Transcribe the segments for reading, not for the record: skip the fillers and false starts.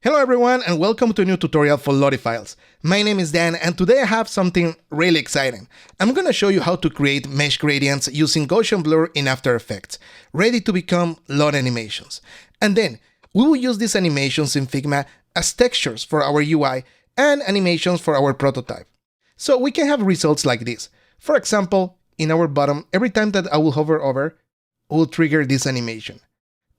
Hello everyone and welcome to a new tutorial for LottieFiles. My name is Dan and today I have something really exciting. I'm gonna show you how to create mesh gradients using Gaussian Blur in After Effects, ready to become Lottie animations. And then we will use these animations in Figma as textures for our UI and animations for our prototype. So we can have results like this. For example, in our bottom, every time that I will hover over, it will trigger this animation.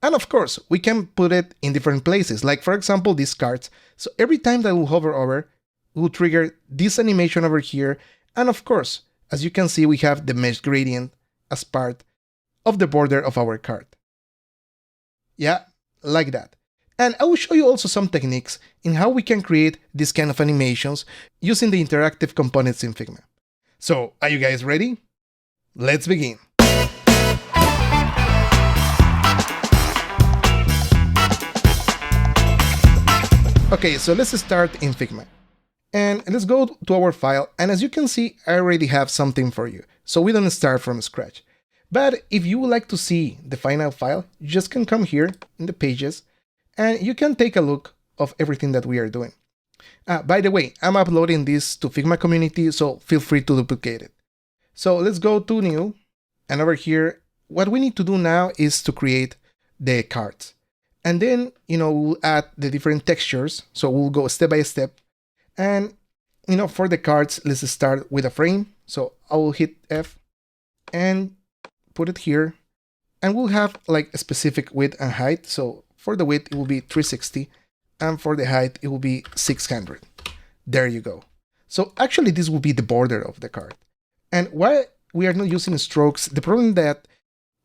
And of course, we can put it in different places, like for example, these cards. So every time that we'll hover over, we'll trigger this animation over here. And of course, as you can see, we have the mesh gradient as part of the border of our card. Yeah, like that. And I will show you also some techniques in how we can create this kind of animations using the interactive components in Figma. So, are you guys ready? Let's begin. Okay, so let's start in Figma. And let's go to our file, and as you can see, I already have something for you, so we don't start from scratch. But if you would like to see the final file, you just can come here in the pages, and you can take a look of everything that we are doing. By the way, I'm uploading this to Figma community, so feel free to duplicate it. So let's go to new, and over here, what we need to do now is to create the cards. And then, we'll add the different textures. So we'll go step by step. And, for the cards, let's start with a frame. So I will hit F and put it here. And we'll have like a specific width and height. So for the width, it will be 360. And for the height, it will be 600. There you go. So actually, this will be the border of the card. And why we are not using strokes, the problem is that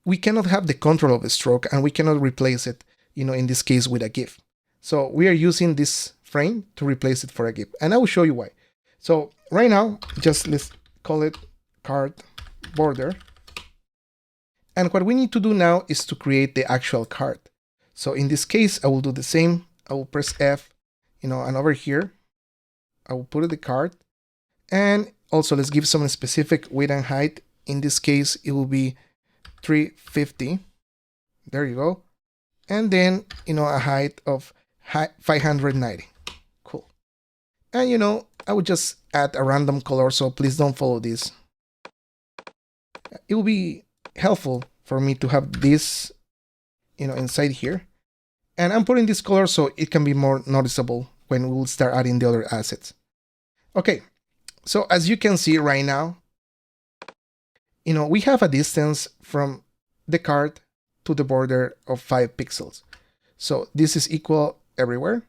we cannot have the control of a stroke and we cannot replace it, in this case with a GIF. So we are using this frame to replace it for a GIF. And I will show you why. So right now, just let's call it card border. And what we need to do now is to create the actual card. So in this case, I will do the same. I will press F, and over here, I will put the card. And also let's give some specific width and height. In this case, it will be 350. There you go. And then, a height of 590. Cool. And, I would just add a random color, so please don't follow this. It will be helpful for me to have this, inside here. And I'm putting this color so it can be more noticeable when we'll start adding the other assets. Okay, so as you can see right now, we have a distance from the card to the border of 5 pixels. So this is equal everywhere.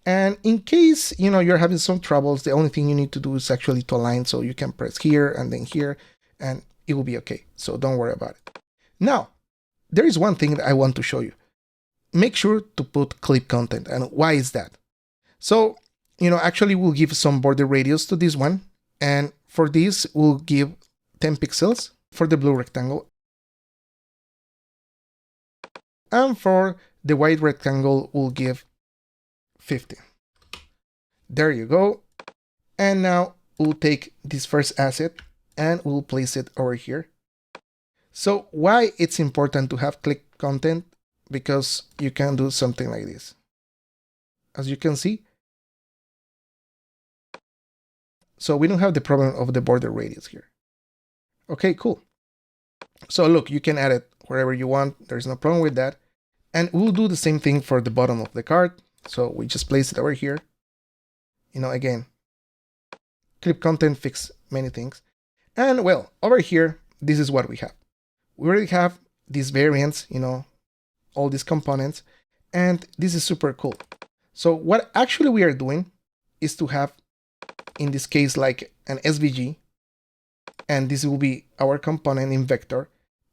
And in case, you're having some troubles, the only thing you need to do is actually to align. So you can press here and then here, and it will be okay. So don't worry about it. Now, there is one thing that I want to show you. Make sure to put clip content. And why is that? So, actually we'll give some border radius to this one. And for this, we'll give 10 pixels for the blue rectangle. And for the white rectangle, we'll give 50. There you go. And now we'll take this first asset and we'll place it over here. So why it's important to have clip content? Because you can do something like this. As you can see. So we don't have the problem of the border radius here. Okay, cool. So look, you can add it wherever you want. There's no problem with that. And we'll do the same thing for the bottom of the card. So we just place it over here. Again, clip content fix many things. And well, over here, this is what we have. We already have these variants, all these components, and this is super cool. So what actually we are doing is to have, in this case, like an SVG, and this will be our component in vector.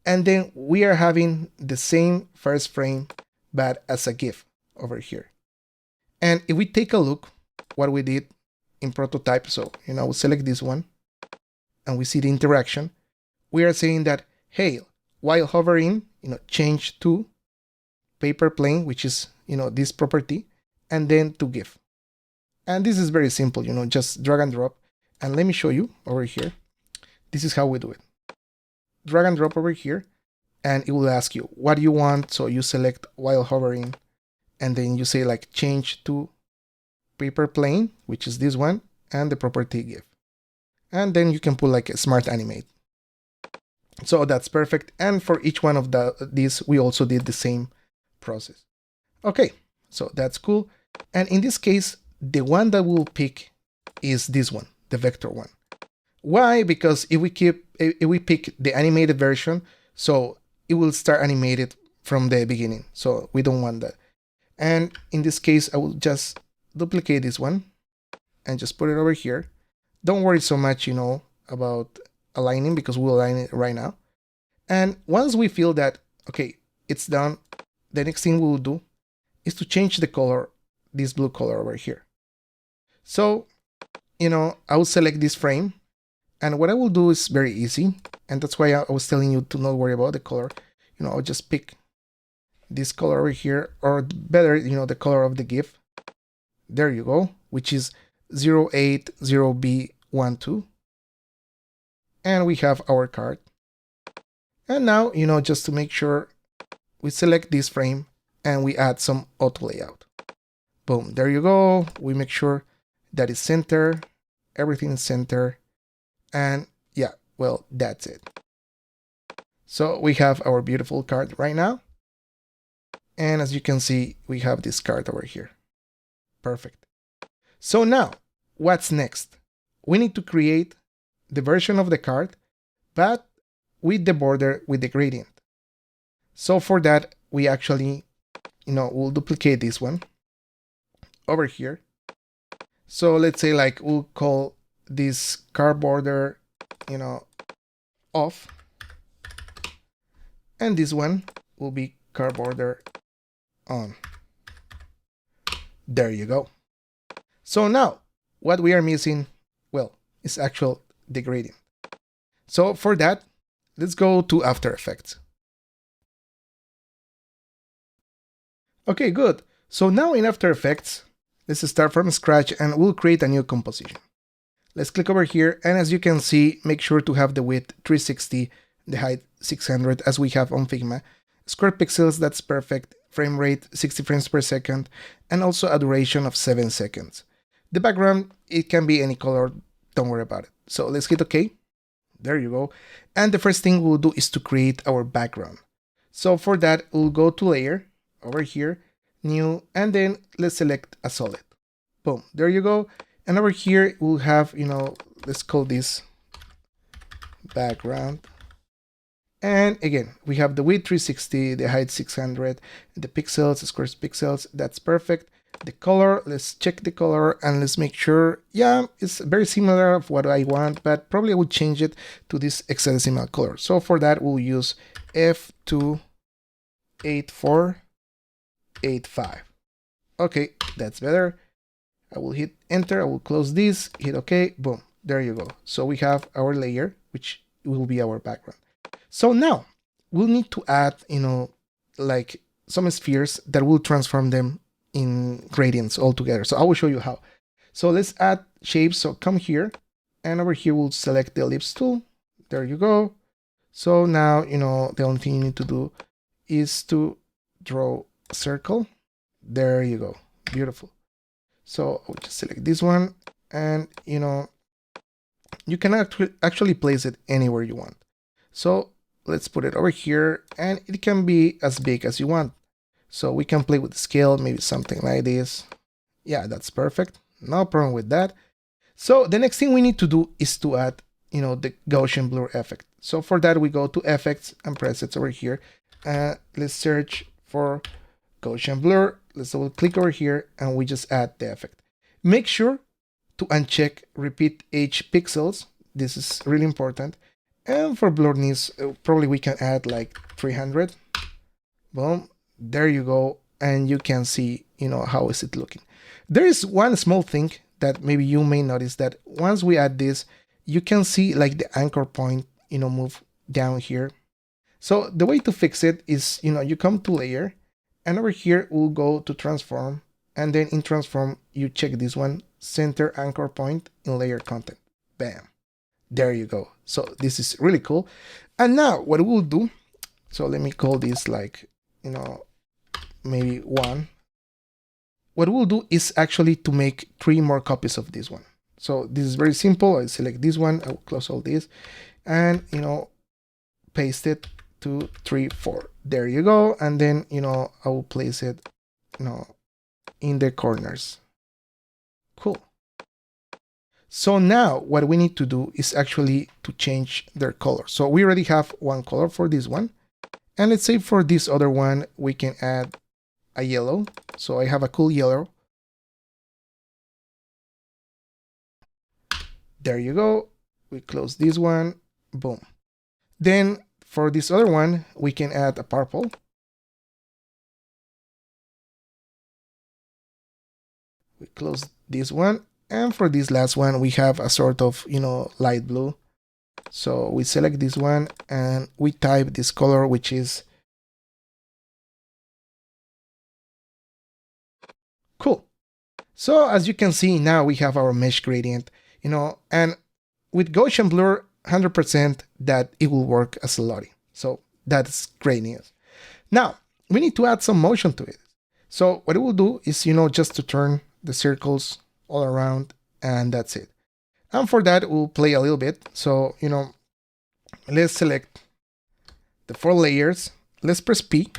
And then we are having the same first frame, but as a GIF over here. And if we take a look what we did in prototype, so, we'll select this one and we see the interaction. We are saying that, hey, while hovering, change to paper plane, which is, this property, and then to GIF. And this is very simple, just drag and drop. And let me show you over here. This is how we do it. Drag and drop over here, and it will ask you what do you want. So you select while hovering, and then you say like change to paper plane, which is this one, and the property GIF. And then you can put like a smart animate. So that's perfect. And for each one of these, we also did the same process. Okay, so that's cool. And in this case, the one that we'll pick is this one, the vector one. Why? Because if we pick the animated version, so it will start animated from the beginning. So we don't want that. And in this case, I will just duplicate this one and just put it over here. Don't worry so much, about aligning, because we'll align it right now. And once we feel that, okay, it's done, the next thing we'll do is to change the color, this blue color over here. So, I will select this frame, and what I will do is very easy, and that's why I was telling you to not worry about the color. I'll just pick this color over here, or better, the color of the GIF. There you go, which is 080B12. And we have our card. And now, just to make sure, we select this frame and we add some auto layout. Boom, there you go. We make sure that it's center, everything is center. And yeah, well, that's it. So we have our beautiful card right now. And as you can see, we have this card over here. Perfect. So now, what's next? We need to create the version of the card, but with the border with the gradient. So for that, we actually, we'll duplicate this one over here. So let's say like we'll call this card border, off. And this one will be card border on. There you go. So now, what we are missing, well, is the gradient. So for that, let's go to After Effects. Okay, good. So now in After Effects, let's start from scratch and we'll create a new composition. Let's click over here, and as you can see, make sure to have the width 360, the height 600 as we have on Figma. Square pixels, that's perfect. Frame rate 60 frames per second, and also a duration of 7 seconds. The background, it can be any color, don't worry about it. So let's hit OK. There you go. And the first thing we'll do is to create our background. So for that, we'll go to Layer, over here, New, and then let's select a solid. Boom, there you go. And over here, we'll have, let's call this background. And again, we have the width 360, the height 600, the pixels, the square pixels, that's perfect. The color, let's check the color and let's make sure, yeah, it's very similar of what I want, but probably I would change it to this hexadecimal color. So for that, we'll use F28485. Okay, that's better. I will hit enter, I will close this, hit OK, boom, there you go. So we have our layer, which will be our background. So now we'll need to add, like some spheres that will transform them in gradients altogether. So I will show you how. So let's add shapes. So come here, and over here we'll select the ellipse tool. There you go. So now, the only thing you need to do is to draw a circle. There you go. Beautiful. So I'll just select this one, and you can actually place it anywhere you want. So let's put it over here, and it can be as big as you want. So we can play with the scale, maybe something like this. Yeah, that's perfect. No problem with that. So the next thing we need to do is to add, the Gaussian Blur effect. So for that, we go to Effects and Presets over here. Let's search for Gaussian Blur. Let's double click over here, and we just add the effect. Make sure to uncheck Repeat H Pixels. This is really important. And for blurriness, probably we can add like 300. Boom. There you go, and you can see, how is it looking. There is one small thing that maybe you may notice, that once we add this, you can see like the anchor point, move down here. So the way to fix it is, you come to Layer, and over here we'll go to Transform, and then in Transform, you check this one, Center Anchor Point in Layer Content. Bam. There you go. So this is really cool. And now what we'll do, so let me call this like, maybe 1. what we'll do is actually to make 3 more copies of this one. So this is very simple. I select this one, I will close all this, and paste it 2, 3, 4. There you go. And then I will place it in the corners. Cool. So now what we need to do is actually to change their color. So we already have one color for this one, and let's say for this other one we can add a yellow. So I have a cool yellow. There you go. We close this one. Boom. Then for this other one, we can add a purple. We close this one. And for this last one, we have a sort of, light blue. So we select this one and we type this color, which is cool. So as you can see, now we have our mesh gradient, and with Gaussian Blur, 100% that it will work as a Lottie. So that's great news. Now we need to add some motion to it. So what it will do is, just to turn the circles all around, and that's it. And for that, we'll play a little bit. So, let's select the 4 layers. Let's press P.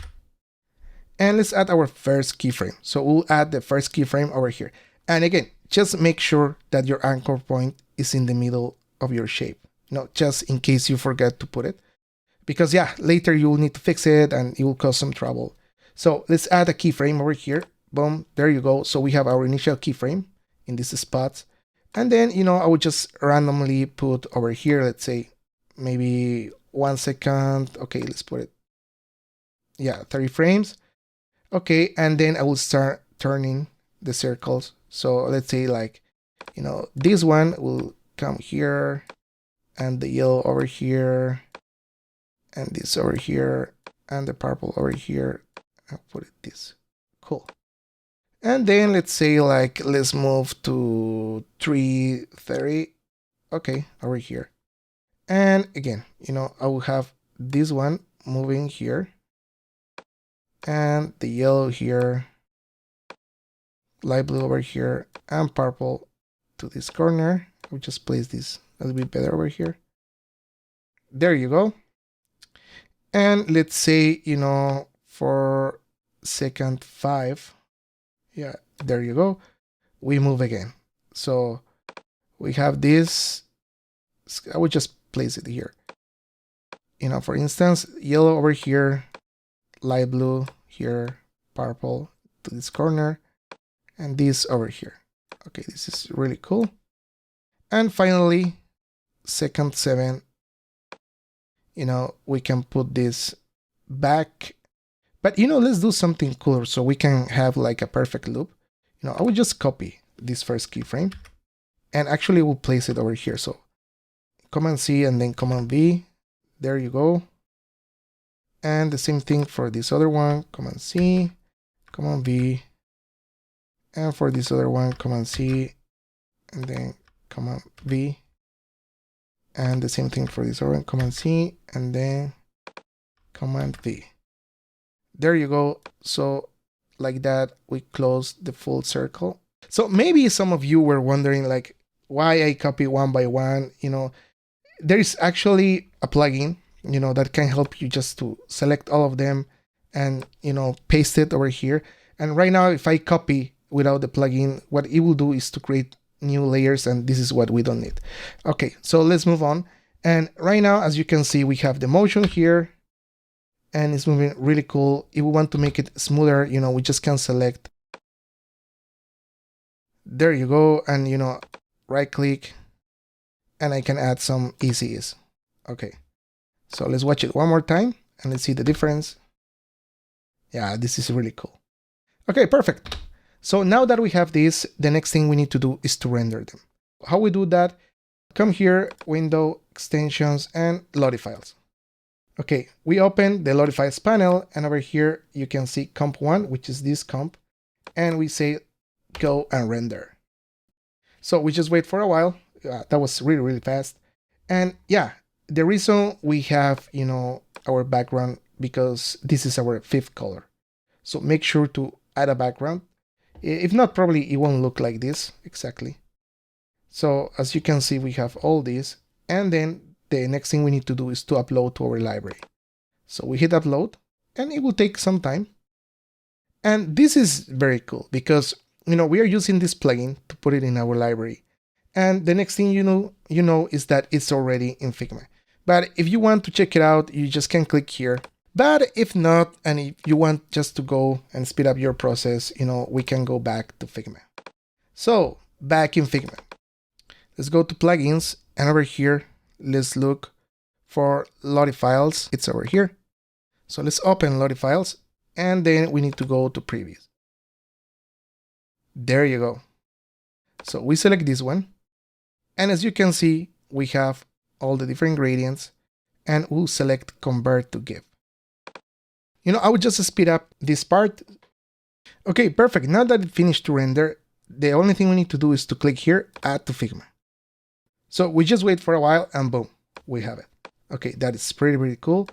And let's add our first keyframe. So we'll add the first keyframe over here. And again, just make sure that your anchor point is in the middle of your shape. Just in case you forget to put it. Because yeah, later you will need to fix it and it will cause some trouble. So let's add a keyframe over here. Boom, there you go. So we have our initial keyframe in these spots. And then, I would just randomly put over here, let's say, maybe 1 second. Okay, let's put it, 30 frames. Okay, and then I will start turning the circles. So let's say this one will come here, and the yellow over here, and this over here, and the purple over here. I'll put it this. Cool. And then let's say let's move to 330. Okay, over here. And again, I will have this one moving here, and the yellow here, light blue over here, and purple to this corner. We'll just place this a little bit better over here. There you go. And let's say, for second 5, there you go, we move again. So we have this, I would just place it here. For instance, yellow over here, light blue here, purple to this corner, and this over here. Okay, this is really cool. And finally, second 7, we can put this back. But let's do something cooler so we can have a perfect loop. I would just copy this first keyframe and actually we'll place it over here. So Command C and then Command V. There you go. And the same thing for this other one, Command C, Command V. And for this other one, Command C and then Command V. And the same thing for this other one, Command C and then Command V. There you go. So like that, we close the full circle. So maybe some of you were wondering why I copy one by one. There is actually a plugin, that can help you just to select all of them and, paste it over here. And right now, if I copy without the plugin, what it will do is to create new layers, and this is what we don't need. Okay, so let's move on. And right now, as you can see, we have the motion here. And it's moving really cool. If we want to make it smoother, we just can select. There you go. And, right click. And I can add some ease. Okay. So let's watch it one more time. And let's see the difference. Yeah, this is really cool. Okay, perfect. So now that we have this, the next thing we need to do is to render them. How we do that? Come here, Window, Extensions, and LottieFiles. Okay, we open the LottieFiles panel, and over here you can see comp 1, which is this comp, and we say go and render. So we just wait for a while. That was really, really fast. And yeah, the reason we have, our background, because this is our 5th color. So make sure to add a background. If not, probably it won't look like this exactly. So as you can see, we have all this, and then the next thing we need to do is to upload to our library. So we hit upload, and it will take some time. And this is very cool because, we are using this plugin to put it in our library. And the next thing you know is that it's already in Figma. But if you want to check it out, you just can click here. But if not, and if you want just to go and speed up your process, we can go back to Figma. So back in Figma, let's go to plugins, and over here, let's look for LottieFiles. It's over here. So let's open LottieFiles, and then we need to go to previews. There you go. So we select this one. And as you can see, we have all the different gradients, and we'll select convert to GIF. I would just speed up this part. Okay, perfect. Now that it finished to render, the only thing we need to do is to click here, add to Figma. So we just wait for a while, and boom, we have it. Okay, that is pretty cool.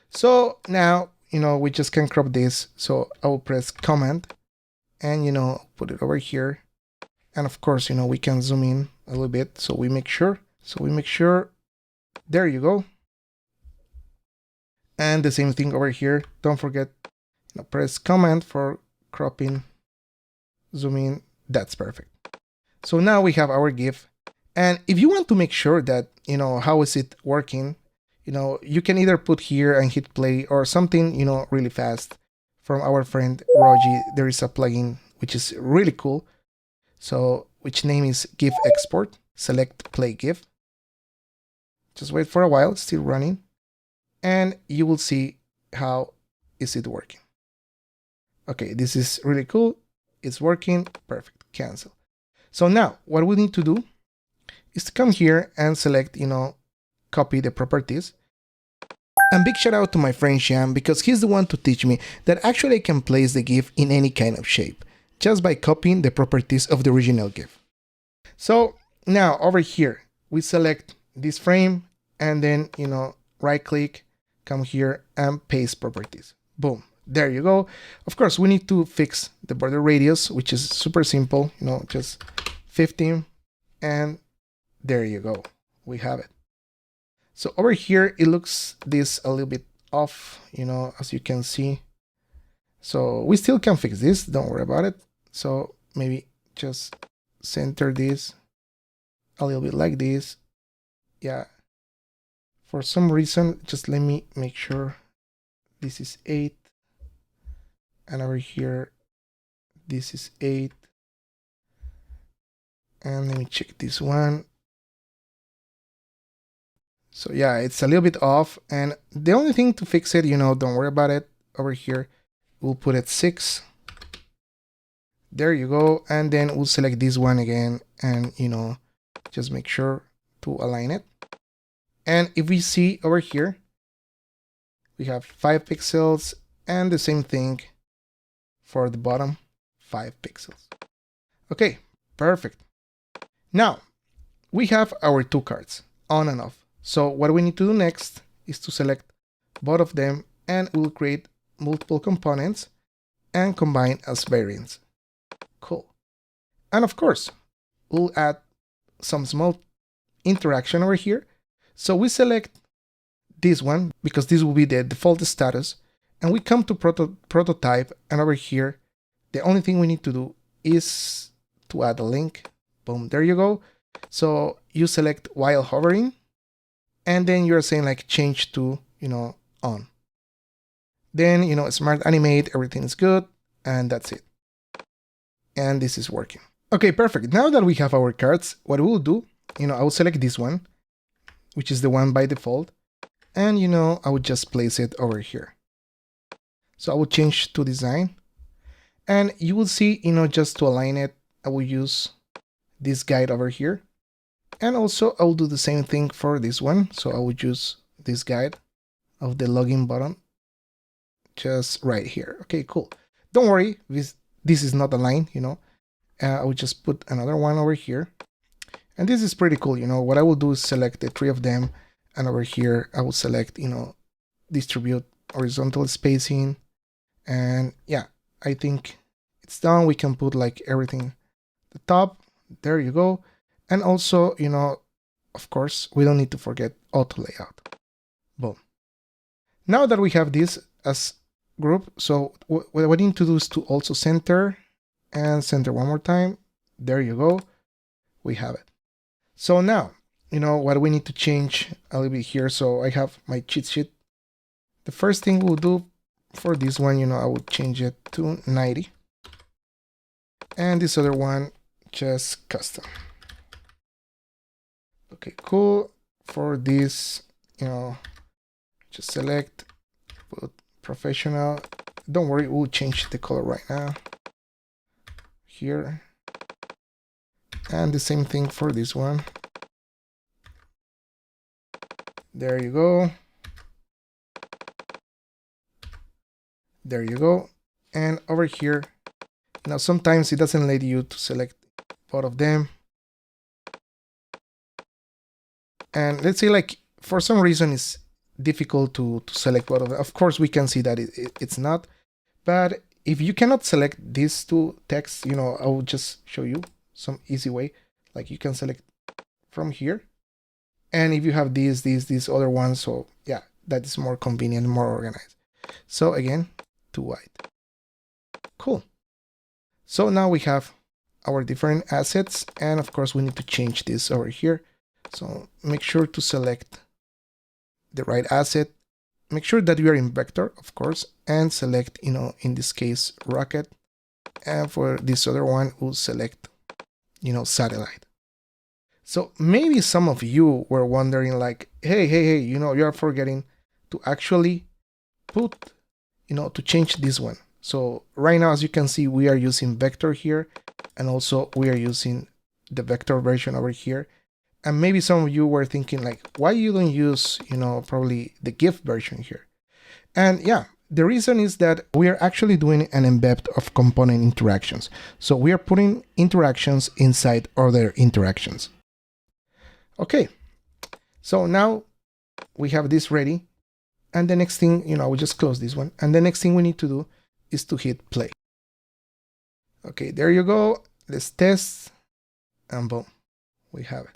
So now, we just can crop this. So I will press Command and, put it over here. And of course, we can zoom in a little bit so we make sure. There you go. And the same thing over here. Don't forget, press Command for cropping, zoom in. That's perfect. So now we have our GIF. And if you want to make sure that, how is it working, you can either put here and hit play or something, really fast. From our friend Rogi, there is a plugin which is really cool. So, which name is GIF Export. Select Play GIF. Just wait for a while, it's still running. And you will see how is it working. Okay, this is really cool. It's working. Perfect. Cancel. So now, what we need to do is to come here and select, copy the properties. And big shout out to my friend Shyam, because he's the one to teach me that actually I can place the GIF in any kind of shape, just by copying the properties of the original GIF. So now over here, we select this frame and then, right click, come here and paste properties. Boom, there you go. Of course, we need to fix the border radius, which is super simple, just 15, and there you go, we have it. So over here, it looks this a little bit off, as you can see. So we still can fix this, don't worry about it. So maybe just center this a little bit like this. Yeah. For some reason, just let me make sure this is 8. And over here, this is 8. And let me check this one. So yeah, it's a little bit off. And the only thing to fix it, don't worry about it. Over here, we'll put it 6. There you go. And then we'll select this one again and, just make sure to align it. And if we see over here, we have 5 pixels and the same thing for the bottom, 5 pixels. Okay, perfect. Now we have our 2 cards on and off. So what we need to do next is to select both of them, and we'll create multiple components and combine as variants. Cool. And of course, we'll add some small interaction over here. So we select this one because this will be the default status, and we come to prototype, and over here, the only thing we need to do is to add a link. Boom, there you go. So you select while hovering, and then you're saying like change to, on. Then, smart animate, everything is good, and that's it. And this is working. Okay, perfect. Now that we have our cards, what we'll do, I will select this one, which is the one by default, and, I would just place it over here. So I will change to design, and you will see, just to align it, I will use this guide over here. And also I will do the same thing for this one. So I will use this guide of the login button just right here. Okay, cool. Don't worry, this is not aligned, I will just put another one over here. And this is pretty cool. What I will do is select the 3 of them, and over here I will select, distribute horizontal spacing. And yeah, I think it's done, we can put like everything at the top. There you go. And also, you know, of course, we don't need to forget auto layout. Boom. Now that we have this as group, so what we need to do is to also center and center one more time. There you go. We have it. So now, you know what we need to change a little bit here. So I have my cheat sheet. The first thing we'll do for this one, you know, I will change it to 90. And this other one, just custom. Okay, cool. For this, you know, just select, put professional. Don't worry, we'll change the color right now. Here. And the same thing for this one. There you go. There you go. And over here, now sometimes it doesn't let you to select both of them. And let's say like for some reason it's difficult to select both of them. Of course we can see that it's not, but if you cannot select these two texts, you know, I will just show you some easy way. Like you can select from here, and if you have these other ones, so yeah, that is more convenient, more organized. So again, to white. Cool. So now we have our different assets, and of course we need to change this over here. So make sure to select the right asset. Make sure that you are in vector, of course, and select, you know, in this case, rocket. And for this other one, we'll select, you know, satellite. So maybe some of you were wondering like, hey, you know, you're forgetting to actually put, you know, to change this one. So right now, as you can see, we are using vector here, and also we are using the vector version over here. And maybe some of you were thinking like, why you don't use, you know, probably the GIF version here? And yeah, the reason is that we are actually doing an embed of component interactions. So we are putting interactions inside other interactions. Okay, so now we have this ready. And the next thing, you know, I will just close this one. And the next thing we need to do is to hit play. Okay, there you go. Let's test. And boom, we have it.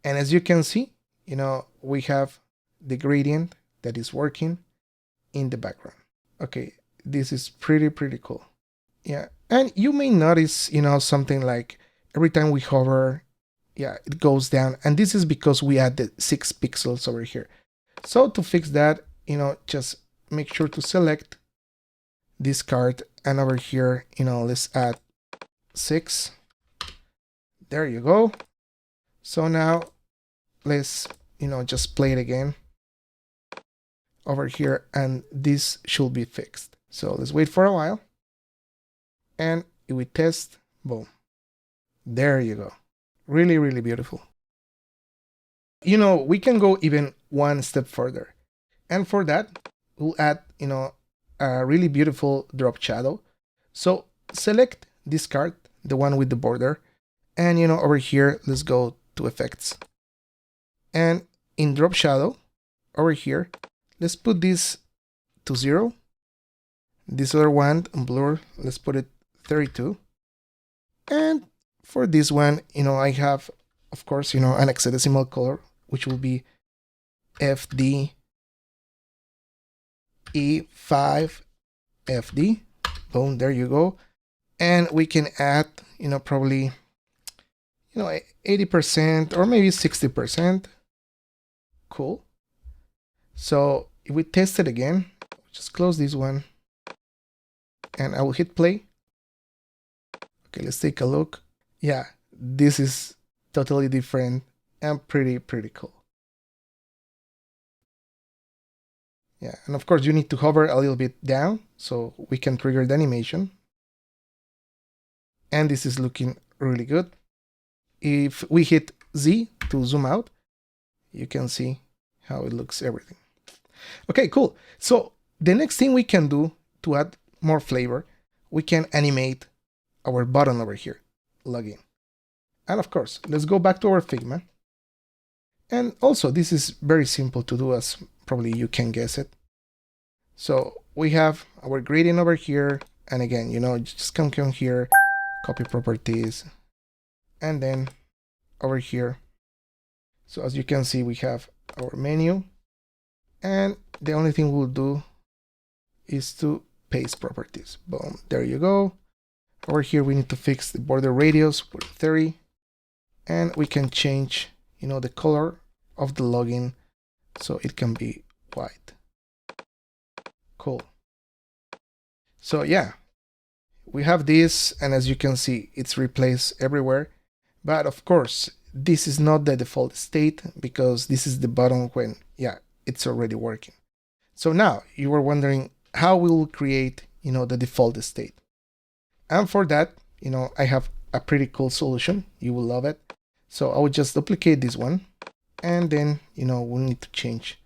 And as you can see, you know, we have the gradient that is working in the background. Okay, this is pretty cool. Yeah, and you may notice, you know, something like every time we hover, yeah, it goes down. And this is because we added 6 pixels over here. So to fix that, you know, just make sure to select this card, and over here, you know, let's add 6. There you go. So now let's, you know, just play it again over here, and this should be fixed. So let's wait for a while, and if we test, boom, there you go. Really beautiful. You know, we can go even one step further, and for that we'll add, you know, a really beautiful drop shadow. So select this card, the one with the border, and you know, over here let's go to effects, and in drop shadow over here, let's put this to 0. This other one, blur, let's put it 32. And for this one, you know, I have, of course, you know, an hexadecimal color, which will be FD E5 FD. Boom, there you go. And we can add, you know, probably, you know, 80% or maybe 60%. Cool. So if we test it again, just close this one, and I will hit play. Okay, let's take a look. Yeah, this is totally different and pretty cool. Yeah, and of course you need to hover a little bit down so we can trigger the animation. And this is looking really good. If we hit Z to zoom out, you can see how it looks, everything. Okay, cool. So the next thing we can do to add more flavor, we can animate our button over here, login. And of course, let's go back to our Figma. And also, this is very simple to do, as probably you can guess it. So we have our gradient over here, And again, you just come here, copy properties, and then over here. So as you can see, we have our menu, and the only thing we'll do is to paste properties. Boom, there you go. Over here, we need to fix the border radius for 30, and we can change, the color of the login so it can be white. Cool. So yeah, we have this, and as you can see, it's replaced everywhere. But of course, this is not the default state because this is the button when, it's already working. So now you were wondering how we will create, the default state. And for that, I have a pretty cool solution. You will love it. So I will just duplicate this one, and then, we'll need to change.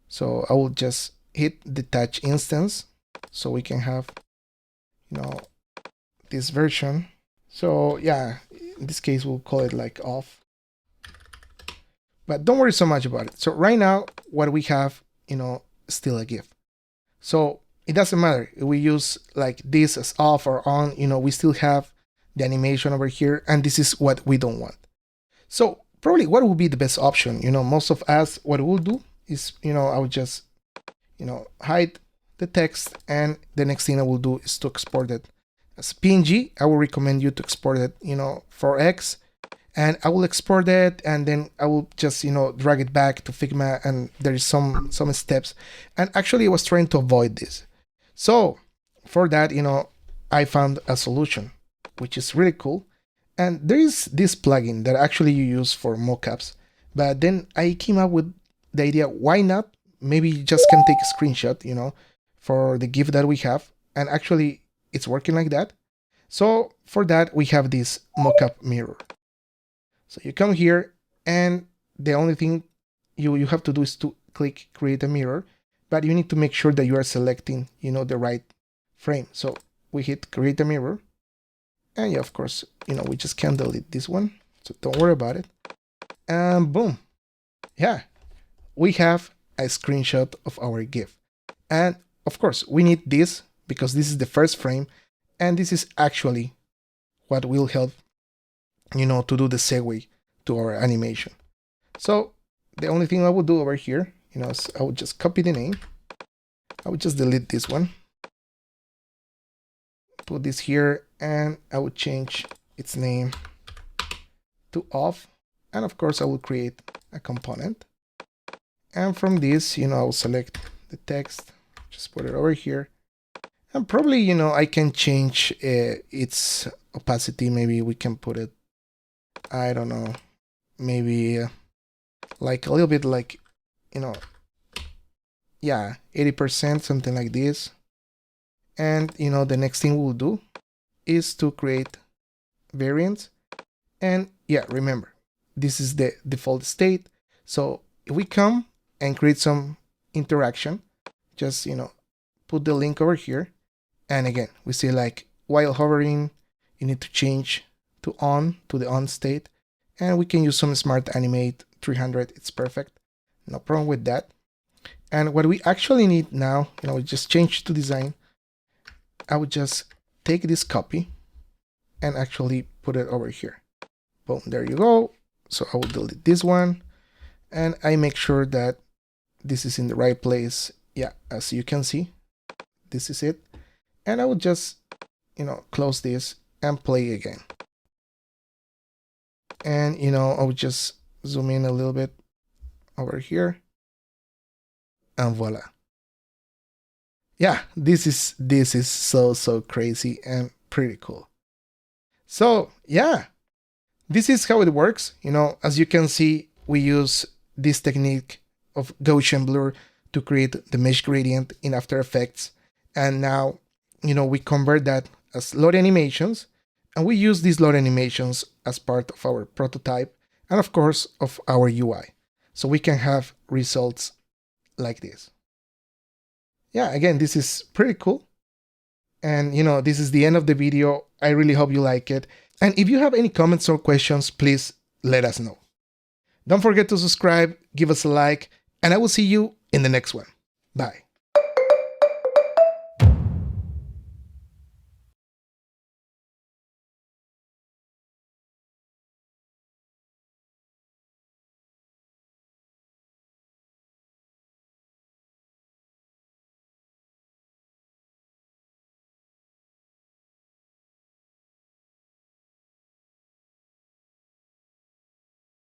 So I will just hit detach instance so we can have, this version. So yeah, in this case, we'll call it like off. But don't worry so much about it. So right now, what we have, still a GIF. So it doesn't matter if we use like this as off or on, we still have the animation over here, and this is what we don't want. So probably what would be the best option? Most of us, what we'll do is, I would just, hide the text, and the next thing I will do is to export it as PNG. I will recommend you to export it, for X, and I will export it, and then I will just, drag it back to Figma, and there is some steps. And actually I was trying to avoid this. So for that, I found a solution, which is really cool. And there is this plugin that actually you use for mockups, but then I came up with the idea, why not? Maybe you just can take a screenshot, for the GIF that we have, and actually it's working like that. So for that, we have this mockup mirror. So you come here, and the only thing you have to do is to click create a mirror, but you need to make sure that you are selecting, the right frame. So we hit create a mirror, and yeah, of course, we just can't delete this one, so don't worry about it. And boom, yeah, we have a screenshot of our GIF. And of course, we need this because this is the first frame, and this is actually what will help, to do the segue to our animation. So the only thing I will do over here, is I would just copy the name. I would just delete this one, put this here, and I would change its name to off. And of course, I will create a component. And from this, I will select the text, just put it over here. And probably, I can change its opacity. Maybe we can put it, I don't know, maybe like a little bit like, 80%, something like this. And, the next thing we'll do is to create variants. And yeah, remember, this is the default state. So if we come and create some interaction, just, put the link over here. And again, we see like while hovering, you need to change to the on state. And we can use some smart animate 300. It's perfect. No problem with that. And what we actually need now, we just change to design. I would just take this copy and actually put it over here. Boom, there you go. So I will delete this one, and I make sure that this is in the right place. Yeah, as you can see, this is it. And I will just, close this and play again. And, I would just zoom in a little bit over here, and voila. Yeah, this is so crazy and pretty cool. So yeah, this is how it works. As you can see, we use this technique of Gaussian Blur to create the mesh gradient in After Effects. And now, we convert that as Lottie animations, and we use these Lottie animations as part of our prototype and of course of our UI. So we can have results like this. Yeah, again, this is pretty cool. And this is the end of the video. I really hope you like it. And if you have any comments or questions, please let us know. Don't forget to subscribe, give us a like, and I will see you in the next one. Bye.